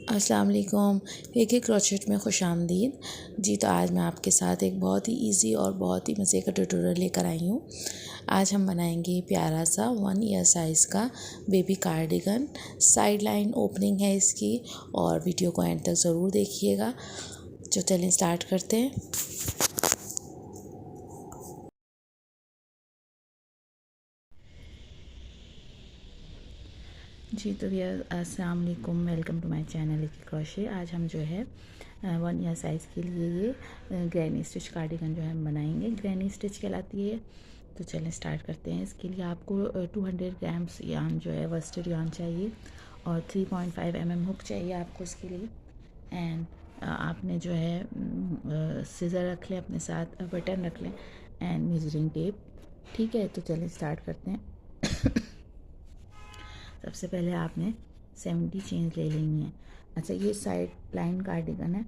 अस्सलाम वालेकुम। एक क्रोचेट में खुश आमदीद जी। तो आज मैं आपके साथ एक बहुत ही इजी और बहुत ही मज़े का ट्यूटोरियल लेकर आई हूँ। आज हम बनाएंगे प्यारा सा 1 ईयर साइज़ का baby cardigan. Side line opening है इसकी और वीडियो को एंड तक ज़रूर देखिएगा। तो चलिए स्टार्ट करते हैं। जी तो भैया अस्सलाम वालेकुम, वेलकम टू माय चैनल की क्रोशे। आज हम जो है 1 ईयर साइज़ के लिए ये ग्रैनी स्टिच कार्डिगन जो है हम बनाएंगे। ग्रैनी स्टिच कहलाती है। तो चलें स्टार्ट करते हैं। इसके लिए आपको 200 ग्राम्स यार्न जो है वर्स्टेड यार्न चाहिए और 3.5 mm हुक चाहिए आपको इसके लिए। एंड आपने जो है सीज़र रख लें अपने साथ, बटन रख लें एंड मेजरिंग टेप। ठीक है, तो चलें स्टार्ट करते हैं। सबसे पहले आपने 70 चेन्स ले लेनी है। अच्छा, ये साइड लाइन कार्डिगन है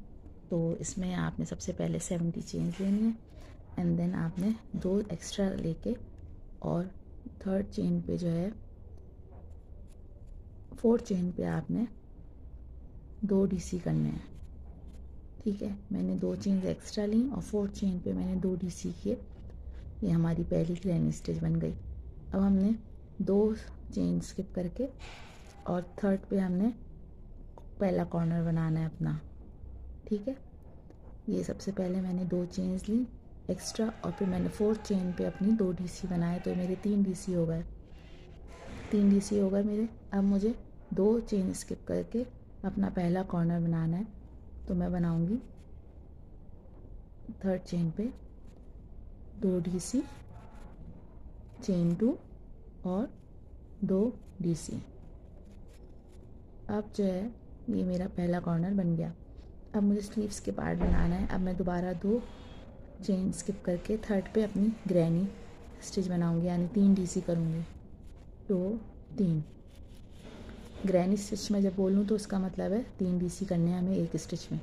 तो इसमें आपने सबसे पहले 70 चेन्स लेनी है एंड देन आपने 2 एक्स्ट्रा लेके और थर्ड चेन पे जो है, फोर्थ चेन पे आपने 2 डीसी करने हैं। ठीक है, मैंने 2 चेन्स एक्स्ट्रा ली और फोर्थ चेन पे मैंने 2 डीसी किए। ये हमारी पहली ग्रैनी स्टिच बन गई। अब हमने 2 चेन स्किप करके और थर्ड पे हमने पहला कॉर्नर बनाना है अपना। ठीक है, ये सबसे पहले मैंने 2 चेन्स ली एक्स्ट्रा और फिर मैंने फोर्थ चेन पे अपनी 2 डीसी बनाए, तो मेरे 3 डीसी हो गए। 3 डीसी हो गए मेरे। अब मुझे 2 चेन स्किप करके अपना पहला कॉर्नर बनाना है, तो मैं बनाऊंगी थर्ड चेन पे 2 डीसी, चेन 2 और 2 डीसी। अब जो है ये मेरा पहला कॉर्नर बन गया। अब मुझे स्लीव्स के पार्ट बनाना है। अब मैं दोबारा 2 चेन स्किप करके थर्ड पे अपनी ग्रैनी स्टिच बनाऊंगी, यानी 3 डीसी करूँगी। 2 3 ग्रैनी स्टिच में जब बोलूँ तो उसका मतलब है 3 डीसी करने हैं हमें एक स्टिच में।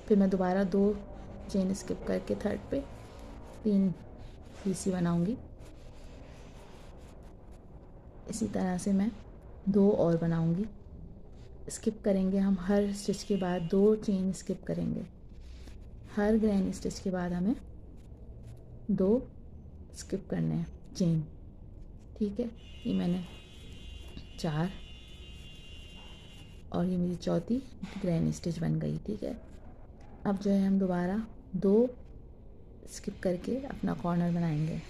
फिर मैं दोबारा 2 चेन स्किप करके थर्ड पे 3 डीसी बनाऊंगी। इसी तरह से मैं 2 और बनाऊंगी। स्किप करेंगे हम हर स्टिच के बाद 2 चेन स्किप करेंगे। हर ग्रैनी स्टिच के बाद हमें 2 स्किप करने हैं चेन। ठीक है, ये मैंने 4 और ये मेरी चौथी ग्रैनी स्टिच बन गई। ठीक है, अब जो है हम दोबारा 2 स्किप करके अपना कॉर्नर बनाएंगे।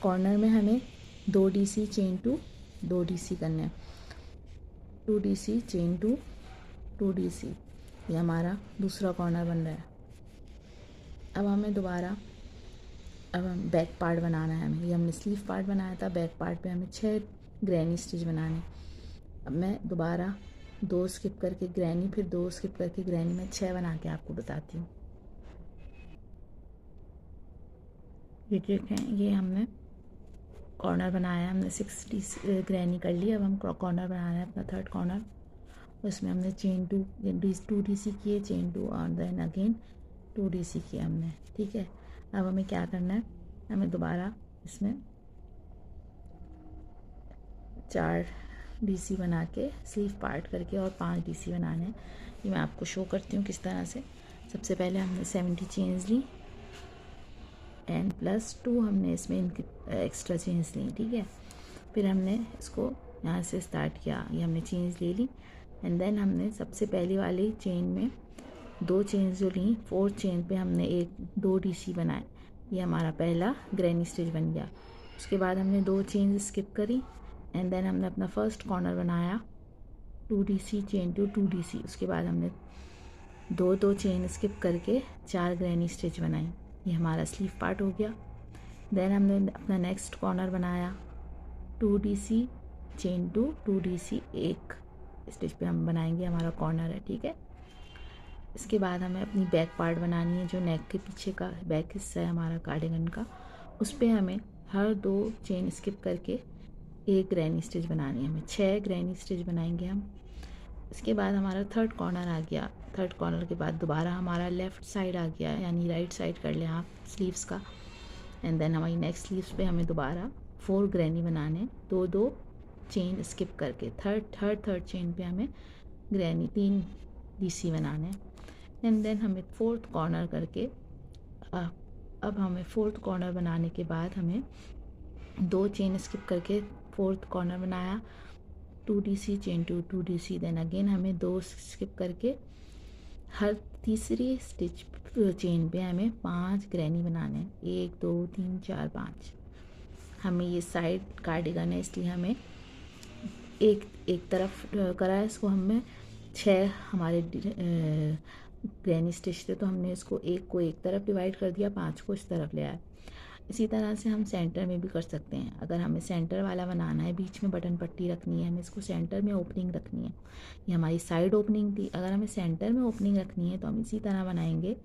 कॉर्नर में हमें 2 डीसी चेन 2 2 डीसी करने हैं। 2 डीसी चेन 2 2 डीसी, ये हमारा दूसरा कॉर्नर बन रहा है। अब हमें दोबारा अब हम बैक पार्ट बनाना है हमें। ये हमने स्लीव पार्ट बनाया था, बैक पार्ट पे हमें 6 ग्रैनी स्टिच बनाने। अब मैं दोबारा 2 स्किप करके ग्रैनी, फिर 2 स्किप करके ग्रैनी में 6 बना के आपको बताती हूँ। ये देखें, ये हमने कॉर्नर बनाया, हमने 6 ग्रैनी कर ली। अब हम कॉर्नर बनाना है अपना थर्ड कॉर्नर। उसमें हमने चेन 2 डीसी किए, चेन 2 और देन अगेन 2 डीसी किए हमने। ठीक है, अब हमें क्या करना है, हमें दोबारा इसमें 4 डीसी बना के स्लीव पार्ट करके और 5 डीसी बनाने हैं। ये मैं आपको शो करती हूँ किस तरह से। सबसे पहले हमने 70 चेन्स ली एंड +2 हमने इसमें इनकी एक्स्ट्रा चेन्स ली। ठीक है, फिर हमने इसको यहाँ से स्टार्ट किया। ये हमने चेन्स ले ली एंड देन हमने सबसे पहली वाली चेन में 2 चेन्स जो ली, फोर्थ चेन पे हमने 2 डीसी बनाए। ये हमारा पहला ग्रैनी स्टिच बन गया। उसके बाद हमने 2 चेन स्किप करी एंड देन हमने अपना फर्स्ट कॉर्नर बनाया 2 डीसी चेन 2 2 डीसी। उसके बाद हमने 2 चेन स्किप करके 4 ग्रैनी स्टिच बनाई। ये हमारा स्लीव पार्ट हो गया। देन हमने अपना नेक्स्ट कॉर्नर बनाया 2 डीसी चेन 2 2 डीसी, एक स्टिच पे हम बनाएंगे, हमारा कॉर्नर है। ठीक है, इसके बाद हमें अपनी बैक पार्ट बनानी है, जो नेक के पीछे का बैक हिस्सा है हमारा कार्डिगन का। उस पर हमें हर 2 चेन स्किप करके एक ग्रैनी स्टिच बनानी है। हमें 6 ग्रैनी स्टिच बनाएंगे हम। इसके बाद हमारा थर्ड कॉर्नर आ गया। थर्ड कॉर्नर के बाद दोबारा हमारा लेफ़्ट साइड आ गया, यानी राइट साइड कर लें आप स्लीव्स का। एंड देन हमारी नेक्स्ट स्लीव्स पे हमें दोबारा 4 ग्रैनी बनाने, 2 चेन स्किप करके। थर्ड चेन पे हमें ग्रैनी 3 डीसी बनाने हैं। एंड देन हमें फोर्थ कॉर्नर करके अब हमें फोर्थ कॉर्नर बनाने के बाद हमें 2 चेन स्किप करके फोर्थ कॉर्नर बनाया, 2 DC chain 2 DC, then again हमें 2 स्किप करके हर तीसरी स्टिच चेन पे हमें 5 ग्रैनी बनाने हैं, 1 2 3 4 5। हमें ये साइड कार्डिगन है इसलिए हमें एक तरफ करा है, इसको हमें 6 हमारे ग्रैनी स्टिच थे तो हमने इसको एक को एक तरफ डिवाइड कर दिया, 5 को इस तरफ ले आया। इसी तरह से हम सेंटर में भी कर सकते हैं। अगर हमें सेंटर वाला बनाना है, बीच में बटन पट्टी रखनी है, हमें इसको सेंटर में ओपनिंग रखनी है, ये हमारी साइड ओपनिंग थी। अगर हमें सेंटर में ओपनिंग रखनी है तो हम इसी तरह बनाएंगे,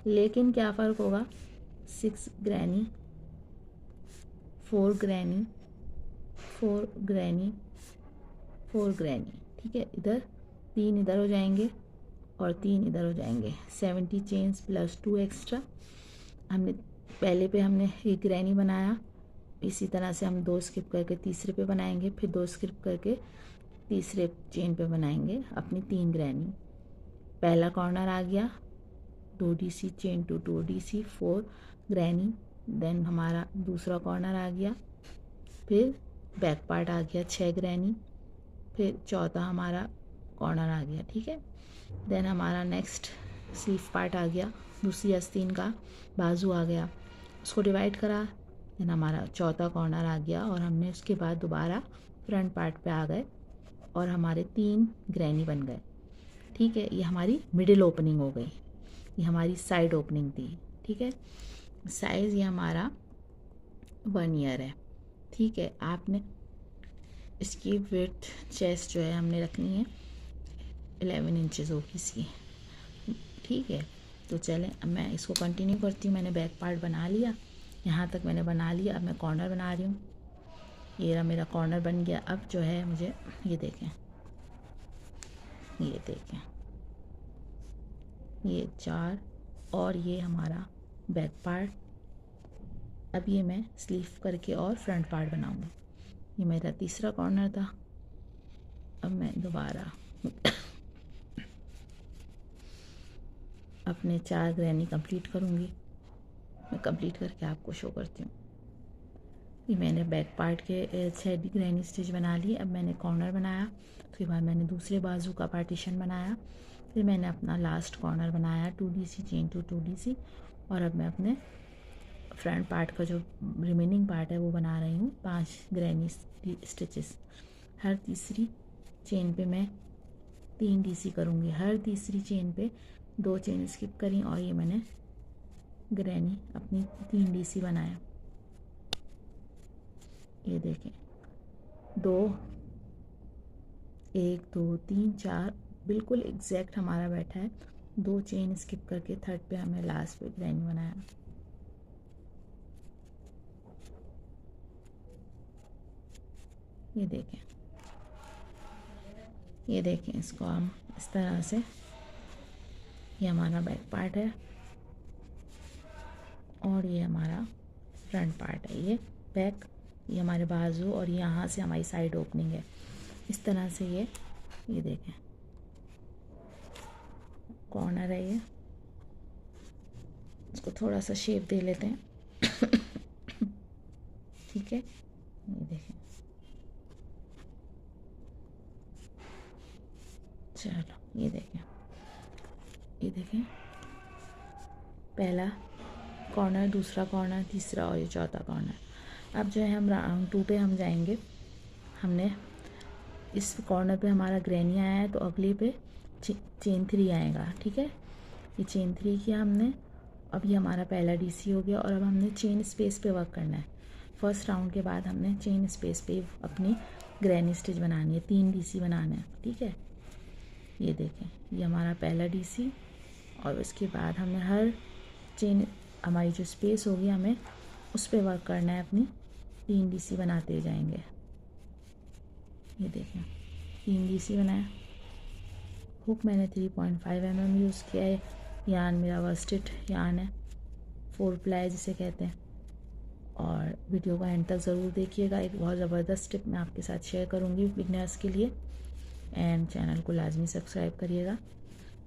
लेकिन क्या फ़र्क होगा, 6 ग्रैनी 4 ग्रैनी 4 ग्रैनी 4 ग्रैनी, ठीक है। इधर 3 इधर हो जाएंगे और 3 इधर हो जाएंगे, 70 चेन्स प्लस 2 एक्स्ट्रा। हमने पहले पे हमने एक ग्रैनी बनाया, इसी तरह से हम 2 स्किप करके तीसरे पे बनाएंगे, फिर 2 स्किप करके तीसरे चेन पे बनाएंगे अपनी 3 ग्रैनी। पहला कॉर्नर आ गया, 2 DC chain 2 DC 4 granny, then हमारा दूसरा कॉर्नर आ गया, फिर बैक पार्ट आ गया 6 ग्रैनी, फिर चौथा हमारा कॉर्नर आ गया, ठीक है। देन हमारा नेक्स्ट स्लीव पार्ट आ गया, दूसरी आस्तीन का बाजू आ गया, उसको डिवाइड करा, देन हमारा चौथा कॉर्नर आ गया और हमने उसके बाद दोबारा फ्रंट पार्ट पे आ गए और हमारे 3 ग्रैनी बन गए, ठीक है। ये हमारी मिडिल ओपनिंग हो गई, ये हमारी साइड ओपनिंग थी, ठीक है। साइज़ ये हमारा 1 ईयर है, ठीक है। आपने इसकी विड्थ चेस्ट जो है हमने रखनी है 11 इंचेस होगी इसकी, ठीक है। तो चलें अब मैं इसको कंटिन्यू करती हूँ। मैंने बैक पार्ट बना लिया, यहाँ तक मैंने बना लिया। अब मैं कॉर्नर बना रही हूँ, ये रहा मेरा कॉर्नर बन गया। अब जो है मुझे ये देखें, ये 4 और ये हमारा बैक पार्ट। अब ये मैं स्लीव करके और फ्रंट पार्ट बनाऊँगी। ये मेरा तीसरा कॉर्नर था। अब मैं दोबारा अपने 4 ग्रैनी कंप्लीट करूँगी। मैं कंप्लीट करके आपको शो करती हूँ। ये मैंने बैक पार्ट के 6 ग्रैनी स्टिच बना लिए। अब मैंने कॉर्नर बनाया, उसके बाद मैंने दूसरे बाजू का पार्टीशन बनाया, फिर मैंने अपना लास्ट कॉर्नर बनाया 2 डीसी चेन 2 डीसी, और अब मैं अपने फ्रंट पार्ट का जो रिमेनिंग पार्ट है वो बना रही हूँ 5 ग्रैनी स्टिचेस। हर तीसरी चेन पे मैं 3 डीसी करूँगी, हर तीसरी चेन पे 2 चेन स्किप करी और ये मैंने ग्रैनी अपनी 3 डीसी बनाया। ये देखें, 2 1 2 3 4 बिल्कुल एग्जैक्ट हमारा बैठा है। 2 चेन स्किप करके थर्ड पे हमने लास्ट पे ग्रैनी बनाया। ये देखें, इसको हम इस तरह से, ये हमारा बैक पार्ट है और ये हमारा फ्रंट पार्ट है। ये बैक, ये हमारे बाजू और यहाँ से हमारी साइड ओपनिंग है। इस तरह से ये देखें कॉर्नर है ये। इसको थोड़ा सा शेप दे लेते हैं ठीक है। ये देखें, चलो ये देखें पहला कॉर्नर, दूसरा कॉर्नर, तीसरा और ये चौथा कॉर्नर। अब जो है हम राउंड 2 पे हम जाएंगे। हमने इस कॉर्नर पे हमारा ग्रैनी आया है तो अगले पे चेन 3 आएगा, ठीक है। ये चेन 3 किया हमने। अब ये हमारा पहला डीसी हो गया और अब हमने चेन स्पेस पे वर्क करना है। फर्स्ट राउंड के बाद हमने चेन स्पेस पे अपनी ग्रैनी स्टिच बनानी है, 3 डीसी बनाना है, ठीक है। ये देखें, ये हमारा पहला डीसी और उसके बाद हमें हर चेन, हमारी जो स्पेस होगी हमें उस पर वर्क करना है, अपनी 3 डीसी बनाते जाएंगे। ये देखें 3 डीसी बनाया। हुक मैंने 3.5 mm यूज़ किया है। यान मेरा वर्स्टेड यान है, 4 प्लाई जिसे कहते हैं। और वीडियो को एंड तक ज़रूर देखिएगा, एक बहुत ज़बरदस्त टिप मैं आपके साथ शेयर करूँगी बिगनर्स के लिए। एंड चैनल को लाजमी सब्सक्राइब करिएगा।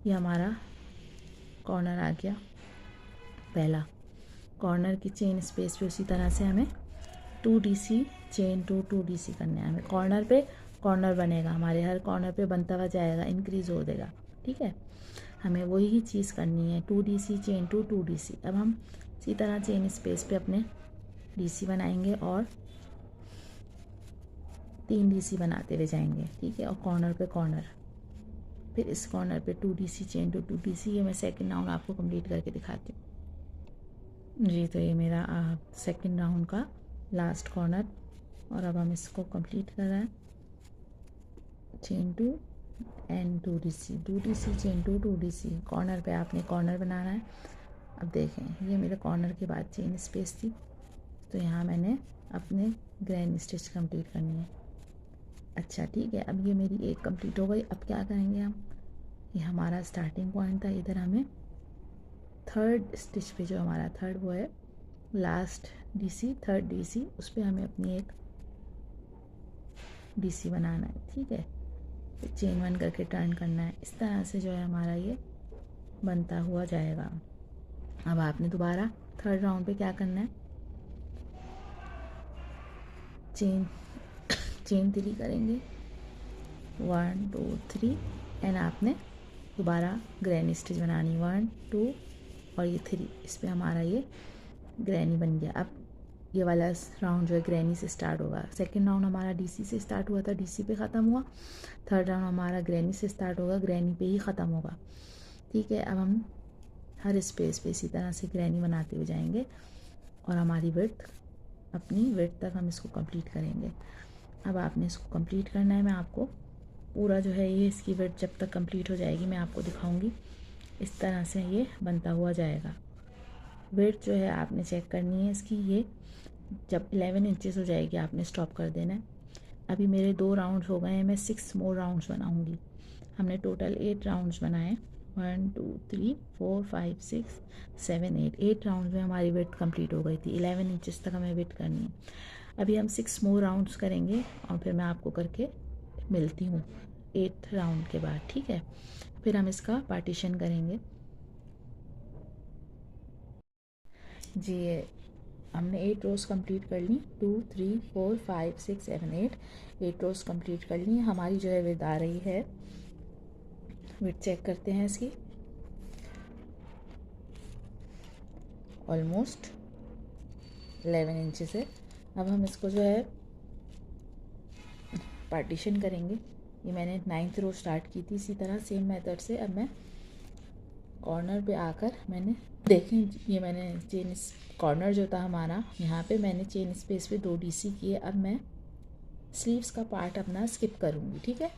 ये हमारा कॉर्नर आ गया पहला। कॉर्नर की चेन स्पेस पे उसी तरह से हमें 2 DC चेन 2 DC करने हैं। हमें कॉर्नर पे कॉर्नर बनेगा, हमारे हर कॉर्नर पे बनता हुआ जाएगा, इंक्रीज़ हो देगा। ठीक है, हमें वही चीज़ करनी है। 2 DC चेन 2 DC। अब हम इसी तरह चेन स्पेस पे अपने DC बनाएंगे और 3 DC बनाते हुए जाएंगे। ठीक है, और कॉर्नर पे कॉर्नर, फिर इस कॉर्नर पे 2 DC चेन 2 DC। ये मैं सेकंड राउंड आपको कंप्लीट करके दिखाती हूँ जी। तो ये मेरा सेकंड राउंड का लास्ट कॉर्नर, और अब हम इसको कंप्लीट कर रहे हैं। Chain 2 and 2 DC chain 2 DC। Corner पे आपने कॉर्नर बनाना है। अब देखें, ये मेरे कॉर्नर के बाद चेन स्पेस थी, तो यहाँ मैंने अपने ग्रैनी स्टिच कंप्लीट करनी है। अच्छा ठीक है, अब ये मेरी एक कंप्लीट हो गई। अब क्या करेंगे हम, ये हमारा स्टार्टिंग पॉइंट था, इधर हमें थर्ड स्टिच पे जो हमारा थर्ड वो है लास्ट DC, थर्ड DC, उस पर हमें अपनी एक DC बनाना है। ठीक है, फिर चेन 1 करके टर्न करना है। इस तरह से जो है हमारा ये बनता हुआ जाएगा। अब आपने दोबारा थर्ड राउंड पे क्या करना है, चेन 3 करेंगे, 1 2 3, एंड आपने दोबारा ग्रैनी स्टिच बनानी, 1 2 और ये 3। इस पर हमारा ये ग्रैनी बन गया। अब ये वाला राउंड जो है ग्रैनी से स्टार्ट होगा। सेकंड राउंड हमारा DC से स्टार्ट हुआ था, DC पे ख़त्म हुआ। थर्ड राउंड हमारा ग्रैनी से स्टार्ट होगा, ग्रैनी पे ही ख़त्म होगा। ठीक है, अब हम हर स्पेस पे इसी तरह से ग्रैनी बनाते हुए जाएंगे और हमारी विड्थ, अपनी विड्थ तक हम इसको कंप्लीट करेंगे। अब आपने इसको कंप्लीट करना है। मैं आपको पूरा जो है ये इसकी विड्थ जब तक कंप्लीट हो जाएगी मैं आपको दिखाऊंगी। इस तरह से ये बनता हुआ जाएगा। विड्थ जो है आपने चेक करनी है इसकी, ये जब 11 इंचेस हो जाएगी आपने स्टॉप कर देना है। अभी मेरे 2 राउंड्स हो गए हैं, मैं 6 मोर राउंड्स बनाऊंगी। हमने टोटल 8 राउंड्स बनाए, 1 2 3 4 5 6 7 8 राउंड में हमारी विड्थ कंप्लीट हो गई थी। 11 इंचेस तक हमें विड्थ करनी है। अभी हम 6 मोर राउंड्स करेंगे और फिर मैं आपको करके मिलती हूँ 8th राउंड के बाद। ठीक है, फिर हम इसका पार्टीशन करेंगे जी। हमने 8 रोज कंप्लीट कर ली, 2 3 4 5 6 7 8 रोज कंप्लीट कर ली। हमारी जो है विड्थ आ रही है, विड्थ चेक करते हैं इसकी, ऑलमोस्ट 11 इंचेस है। अब हम इसको जो है पार्टीशन करेंगे। ये मैंने 9th रो स्टार्ट की थी इसी तरह सेम मेथड से। अब मैं कॉर्नर पे आकर मैंने देखें, ये मैंने चेन कॉर्नर जो था हमारा, यहाँ पे मैंने चेन स्पेस पे 2 DC किए। अब मैं स्लीव्स का पार्ट अपना स्किप करूँगी। ठीक है,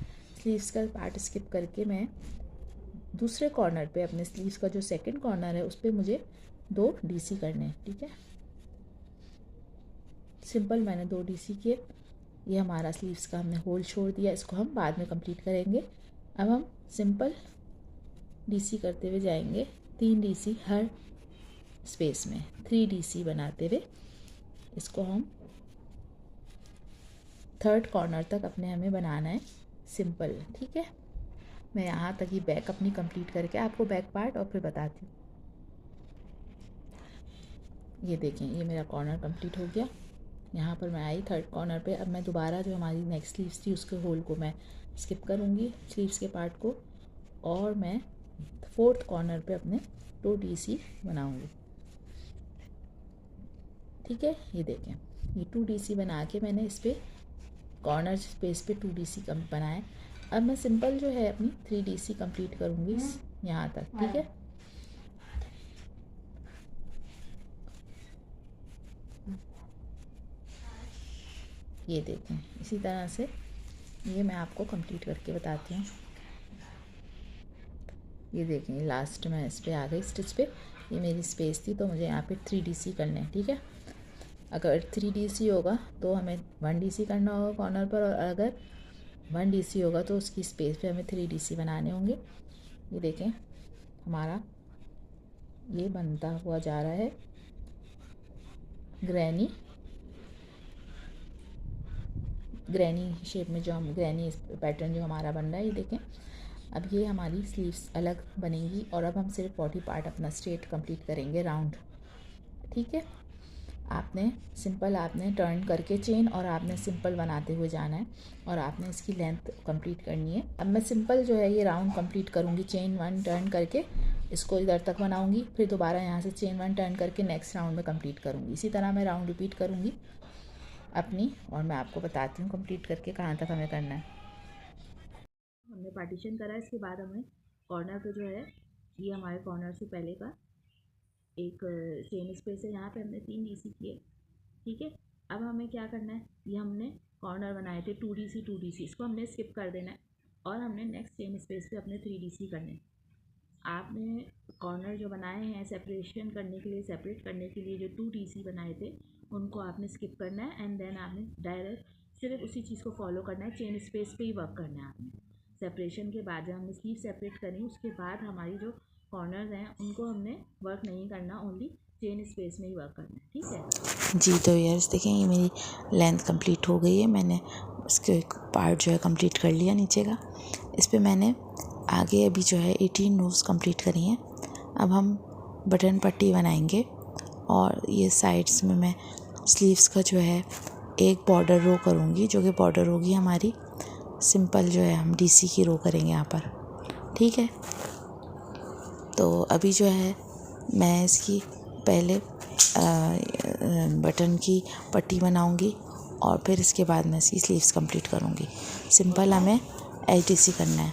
स्लीव्स का पार्ट स्किप करके मैं दूसरे कॉर्नर पे अपने स्लीव्स का जो सेकंड कॉर्नर है उस पर मुझे 2 DC करने हैं। ठीक है, सिंपल मैंने 2 DC किए। ये हमारा स्लीव्स का हमने होल छोड़ दिया, इसको हम बाद में कंप्लीट करेंगे। अब हम सिंपल DC करते हुए जाएंगे, 3 DC हर स्पेस में, 3 DC बनाते हुए इसको हम थर्ड कॉर्नर तक अपने हमें बनाना है सिंपल। ठीक है, मैं यहाँ तक ही बैक अपनी कंप्लीट करके आपको बैक पार्ट और फिर बताती हूँ। ये देखें, ये मेरा कॉर्नर कंप्लीट हो गया। यहाँ पर मैं आई थर्ड कॉर्नर पे। अब मैं दोबारा जो हमारी नेक्स्ट स्लीव्स थी उसके होल को मैं स्किप करूँगी, स्लीव्स के पार्ट को, और मैं फोर्थ कॉर्नर पे अपने 2 DC बनाऊँगी। ठीक है, ये देखें, ये 2 DC बना के मैंने इस पर कॉर्नर स्पेस पे 2 DC कम बनाए। अब मैं सिंपल जो है अपनी 3 DC कंप्लीट करूँगी यहाँ तक। ठीक है, ये देखें, इसी तरह से ये मैं आपको कंप्लीट करके बताती हूँ। ये देखें, लास्ट में इस पर आ गई स्टिच पे, ये मेरी स्पेस थी तो मुझे यहाँ पे 3 DC करने हैं। ठीक है, अगर 3 DC होगा तो हमें 1 DC करना होगा कॉर्नर पर, और अगर 1 DC होगा तो उसकी स्पेस पे हमें 3 DC बनाने होंगे। ये देखें, हमारा ये बनता हुआ जा रहा है ग्रैनी ग्रैनी शेप में, जो हम ग्रैनी पैटर्न जो हमारा बन रहा है, ये देखें। अब ये हमारी स्लीव्स अलग बनेंगी और अब हम सिर्फ बॉडी पार्ट अपना स्ट्रेट कंप्लीट करेंगे, राउंड। ठीक है, आपने सिंपल आपने टर्न करके चेन और आपने सिंपल बनाते हुए जाना है और आपने इसकी लेंथ कंप्लीट करनी है। अब मैं सिंपल जो है ये राउंड कंप्लीट करूँगी, चेन 1 टर्न करके इसको इधर तक बनाऊँगी, फिर दोबारा यहाँ से चेन 1 टर्न करके नेक्स्ट राउंड में कंप्लीट करूँगी। इसी तरह मैं राउंड रिपीट करूँगी अपनी, और मैं आपको बताती हूँ कंप्लीट करके कहाँ तक हमें करना है। हमने पार्टीशन करा, इसके बाद हमें कॉर्नर पे जो है, ये हमारे कॉर्नर से पहले का एक चेन स्पेस है, यहाँ पे हमने 3 डीसी किए। ठीक है, अब हमें क्या करना है, ये हमने कॉर्नर बनाए थे 2 डीसी, इसको हमने स्किप कर देना है और हमने नेक्स्ट चेन स्पेस पे अपने 3 डीसी करने हैं। आपने कॉर्नर जो बनाए हैं सेपरेशन करने के लिए, सेपरेट करने के लिए जो 2 डीसी बनाए थे, उनको आपने स्किप करना है एंड देन आपने डायरेक्ट सिर्फ उसी चीज़ को फॉलो करना है, चेन स्पेस पे ही वर्क करना है आपने। सेपरेशन के बाद जब हमने स्लीव सेपरेट करी, उसके बाद हमारी जो कॉर्नर्स हैं उनको हमने वर्क नहीं करना, ओनली चेन स्पेस में ही वर्क करना है। ठीक है जी, तो यार्स देखें ये मेरी लेंथ कंप्लीट हो गई है, मैंने इसके एक पार्ट जो है कंप्लीट कर लिया नीचे का। इस पे मैंने आगे अभी जो है 18 रोज़ कंप्लीट करी हैं। अब हम बटन पट्टी बनाएंगे और ये साइड्स में मैं स्लीव्स का जो है एक बॉर्डर रो करूँगी, जो कि बॉर्डर होगी हमारी सिंपल जो है हम डीसी की रो करेंगे यहाँ पर। ठीक है, तो अभी जो है मैं इसकी पहले बटन की पट्टी बनाऊंगी और फिर इसके बाद मैं इसकी स्लीव्स कंप्लीट करूंगी। सिंपल हमें एचडीसी करना है।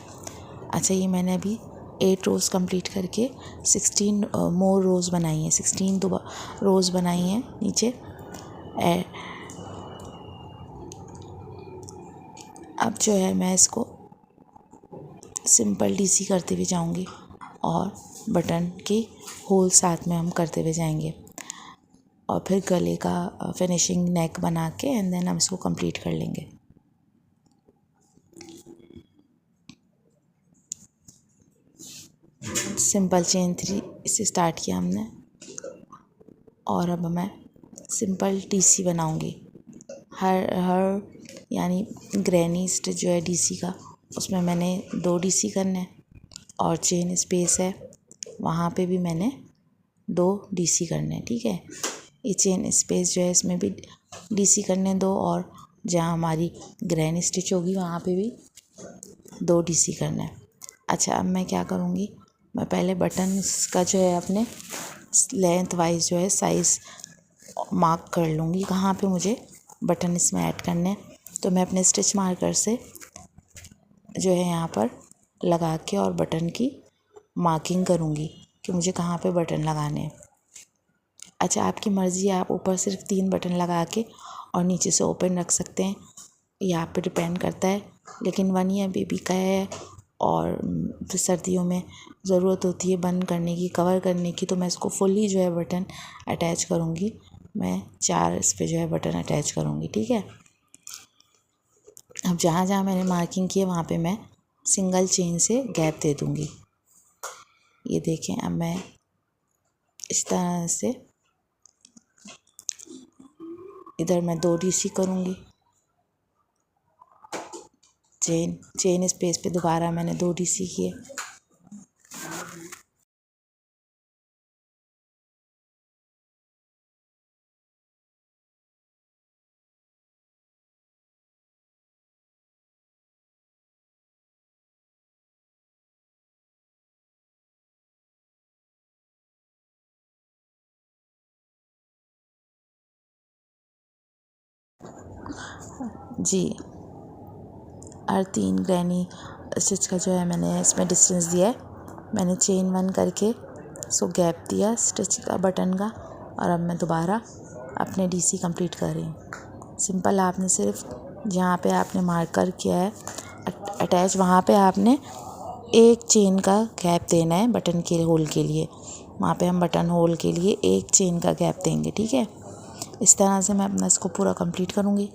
अच्छा, ये मैंने अभी 8 रोज़ कंप्लीट करके 16 मोर रोज़ बनाई हैं, 16 रोज़ बनाई हैं नीचे। अब जो है मैं इसको सिंपल डीसी करते हुए जाऊंगी और बटन की होल साथ में हम करते हुए जाएंगे और फिर गले का फिनिशिंग नेक बना के एंड देन हम इसको कंप्लीट कर लेंगे। सिंपल चेन 3 इससे स्टार्ट किया हमने और अब मैं सिंपल डीसी बनाऊंगी। हर यानी ग्रैनी स्टिच जो है डीसी का, उसमें मैंने 2 डीसी करने हैं और चेन स्पेस है वहाँ पे भी मैंने 2 डीसी करने हैं। ठीक है, ये चेन स्पेस जो है इसमें भी डीसी करने 2 और जहाँ हमारी ग्रैनी स्टिच होगी वहाँ पे भी 2 डीसी करना है। अच्छा, अब मैं क्या करूँगी, मैं पहले बटन का जो है अपने लेंथ वाइज जो है साइज़ मार्क कर लूँगी कहाँ पे मुझे बटन इसमें ऐड करने हैं। तो मैं अपने स्टिच मार्कर से जो है यहाँ पर लगा के और बटन की मार्किंग करूँगी कि मुझे कहाँ पे बटन लगाने हैं। अच्छा, आपकी मर्ज़ी है, आप ऊपर सिर्फ 3 बटन लगा के और नीचे से ओपन रख सकते हैं, ये आप पे डिपेंड करता है। लेकिन 1 ईयर बेबी का है और फिर सर्दियों में ज़रूरत होती है बंद करने की, कवर करने की, तो मैं इसको फुल्ली जो है बटन अटैच करूँगी। मैं 4 इस पे जो है बटन अटैच करूँगी। ठीक है, अब जहाँ जहाँ मैंने मार्किंग की है वहाँ पे मैं सिंगल चेन से गैप दे दूँगी। ये देखें, अब मैं इस तरह से इधर मैं 2 डीसी करूँगी, चेन स्पेस पे दोबारा मैंने 2 डीसी किए। जी, और 3 ग्रैनी स्टिच का जो है मैंने इसमें डिस्टेंस दिया है। मैंने चेन 1 करके सो गैप दिया स्टिच का बटन का और अब मैं दोबारा अपने डीसी कंप्लीट कर रही हूँ। सिंपल आपने सिर्फ जहाँ पे आपने मार्कर किया है अटैच, वहाँ पे आपने एक चेन का गैप देना है बटन के होल के लिए। वहाँ पे हम बटन होल के लिए एक चेन का गैप देंगे। ठीक है, इस तरह से मैं अपना इसको पूरा कंप्लीट करूँगी।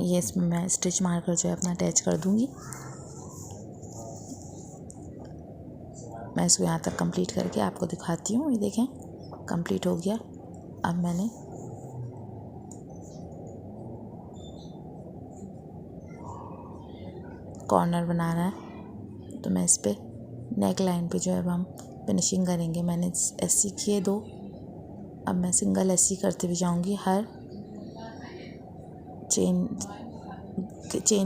ये इसमें मैं स्टिच मार्कर जो है अपना अटैच कर दूँगी। मैं इसको यहाँ तक कंप्लीट करके आपको दिखाती हूँ। ये देखें कंप्लीट हो गया। अब मैंने कॉर्नर बनाना है, तो मैं इस पे नेक लाइन पे जो है हम फिनिशिंग करेंगे। मैंने एस्सी किए 2, अब मैं सिंगल एस्सी करते हुए जाऊँगी हर चेन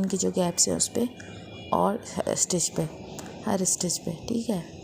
की जो गैप्स है उस पे और स्टिच पे, हर स्टिच पे, ठीक है।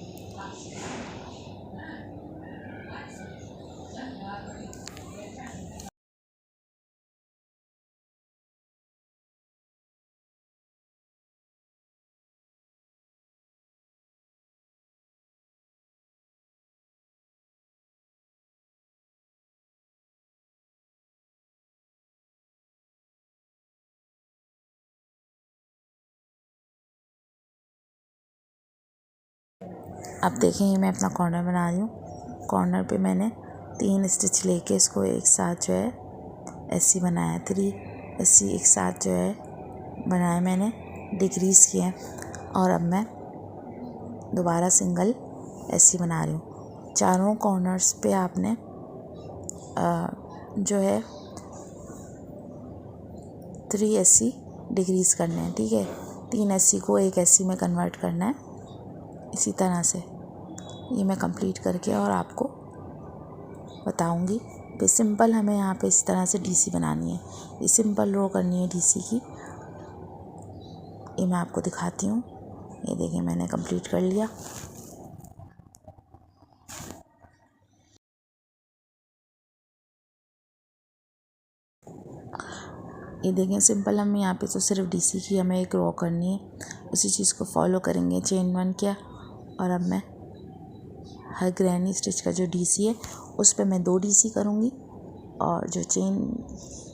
अब देखें मैं अपना कॉर्नर बना रही हूँ। कॉर्नर पे मैंने 3 स्टिच लेके इसको एक साथ जो है एस्सी बनाया, 3 एस्सी एक साथ जो है बनाया मैंने, डिक्रीज़ किया और अब मैं दोबारा सिंगल एस्सी बना रही हूँ। चारों कॉर्नर्स पे आपने जो है 3 एस्सी डिक्रीज़ करने हैं, ठीक है। 3 एस्सी को 1 एस्सी में कन्वर्ट करना है। इसी तरह से ये मैं कंप्लीट करके और आपको बताऊंगी। फिर सिंपल हमें यहाँ पे इस तरह से डीसी बनानी है, ये सिंपल रो करनी है डीसी की। ये मैं आपको दिखाती हूँ। ये देखिए मैंने कंप्लीट कर लिया। ये देखें सिंपल हम यहाँ पे तो सिर्फ डीसी की हमें एक रो करनी है, उसी चीज़ को फॉलो करेंगे। चेन 1 किया और अब मैं हर ग्रैनी स्टिच का जो डीसी है उस पे मैं 2 डीसी करूँगी और जो चेन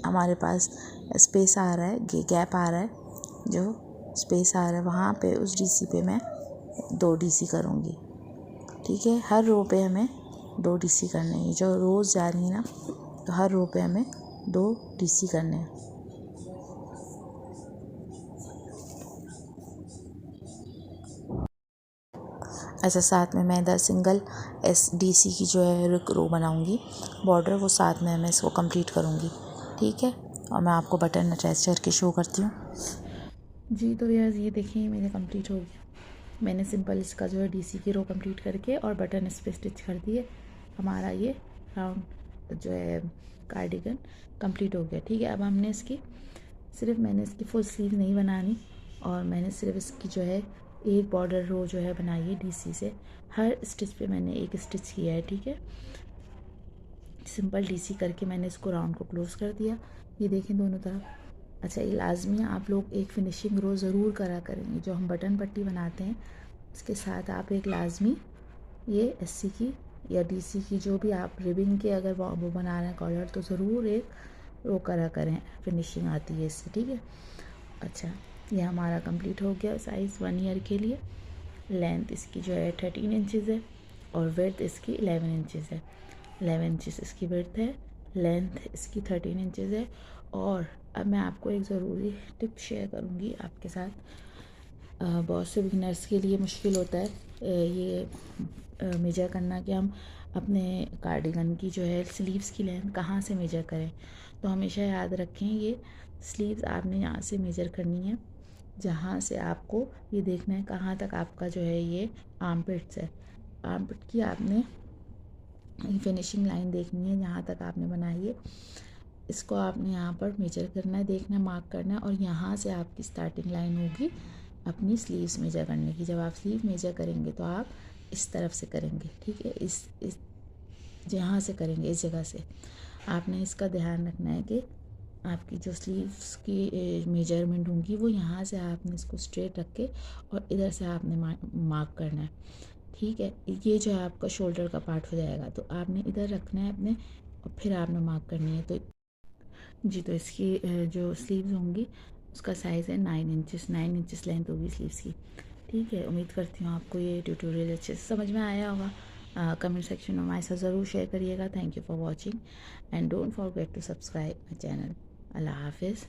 हमारे पास स्पेस आ रहा है, गैप आ रहा है, जो स्पेस आ रहा है वहाँ पे उस डीसी पे मैं 2 डीसी करूँगी, ठीक है। हर रो पे हमें 2 डीसी करने हैं। जो रोज़ जा रही है ना, तो हर रो पे हमें 2 डीसी करने हैं। ऐसा साथ में मैं इधर सिंगल डीसी की जो है रो बनाऊंगी बॉर्डर, वो साथ में मैं इसको कंप्लीट करूंगी, ठीक है। और मैं आपको बटन अटैच करके शो करती हूँ। जी तो यार ये देखिए मेरे कंप्लीट हो गया। मैंने सिंपल इसका जो है डीसी की रो कंप्लीट करके और बटन इस पर स्टिच कर दिए। हमारा ये राउंड जो है कार्डिगन कंप्लीट हो गया, ठीक है। अब हमने मैंने इसकी फुल स्लीव नहीं बनानी और मैंने सिर्फ इसकी जो है एक बॉर्डर रो जो है बनाई है डीसी से। हर स्टिच पे मैंने एक स्टिच किया है, ठीक है। सिंपल डीसी करके मैंने इसको राउंड को क्लोज़ कर दिया। ये देखें दोनों तरफ। अच्छा ये लाजमी आप लोग एक फिनिशिंग रो ज़रूर करा करेंगे। जो हम बटन पट्टी बनाते हैं उसके साथ आप एक लाजमी ये एससी की या डीसी की जो भी आप रिबिन के अगर वो बना रहे हैं कॉलर, तो ज़रूर एक रो करा करें, फिनिशिंग आती है इससे, ठीक है। अच्छा ये हमारा कंप्लीट हो गया। साइज़ 1 ईयर के लिए लेंथ इसकी जो है 13 इंचज़ है और विड्थ इसकी 11 इंचज़ है। 11 इंचज़ इसकी विड्थ है, लेंथ इसकी 13 इंचज़ है। और अब मैं आपको एक ज़रूरी टिप शेयर करूँगी आपके साथ। बहुत से बिगिनर्स के लिए मुश्किल होता है ये मेजर करना कि हम अपने कार्डिगन की जो है स्लीव्स की लेंथ कहाँ से मेजर करें। तो हमेशा याद रखें ये स्लीव्स आपने यहाँ से मेजर करनी है, जहाँ से आपको ये देखना है कहाँ तक आपका जो है ये आर्मपिट्स है। आर्मपिट की आपने फिनिशिंग लाइन देखनी है, जहाँ तक आपने बनाई है इसको आपने यहाँ पर मेजर करना है, देखना है, मार्क करना है। और यहाँ से आपकी स्टार्टिंग लाइन होगी अपनी स्लीव्स मेजर करने की। जब आप स्लीव मेजर करेंगे तो आप इस तरफ से करेंगे, ठीक है। इस जहाँ से करेंगे इस जगह से आपने इसका ध्यान रखना है कि आपकी जो स्लीव्स की मेजरमेंट होंगी वो यहाँ से आपने इसको स्ट्रेट रख के और इधर से आपने मार्क करना है, ठीक है। ये जो है आपका शोल्डर का पार्ट हो जाएगा, तो आपने इधर रखना है अपने और फिर आपने मार्क करनी है। तो जी तो इसकी जो स्लीव्स होंगी उसका साइज़ है 9 इंचज़। 9 इंचज़ लेंथ होगी स्लीव्स की, ठीक है। उम्मीद करती हूँ आपको ये ट्यूटोरियल अच्छे से समझ में आया होगा। कमेंट सेक्शन में हमारे साथ ज़रूर शेयर करिएगा। Thank you for watching and don't forget to subscribe my channel. अल्लाह हाफिज़।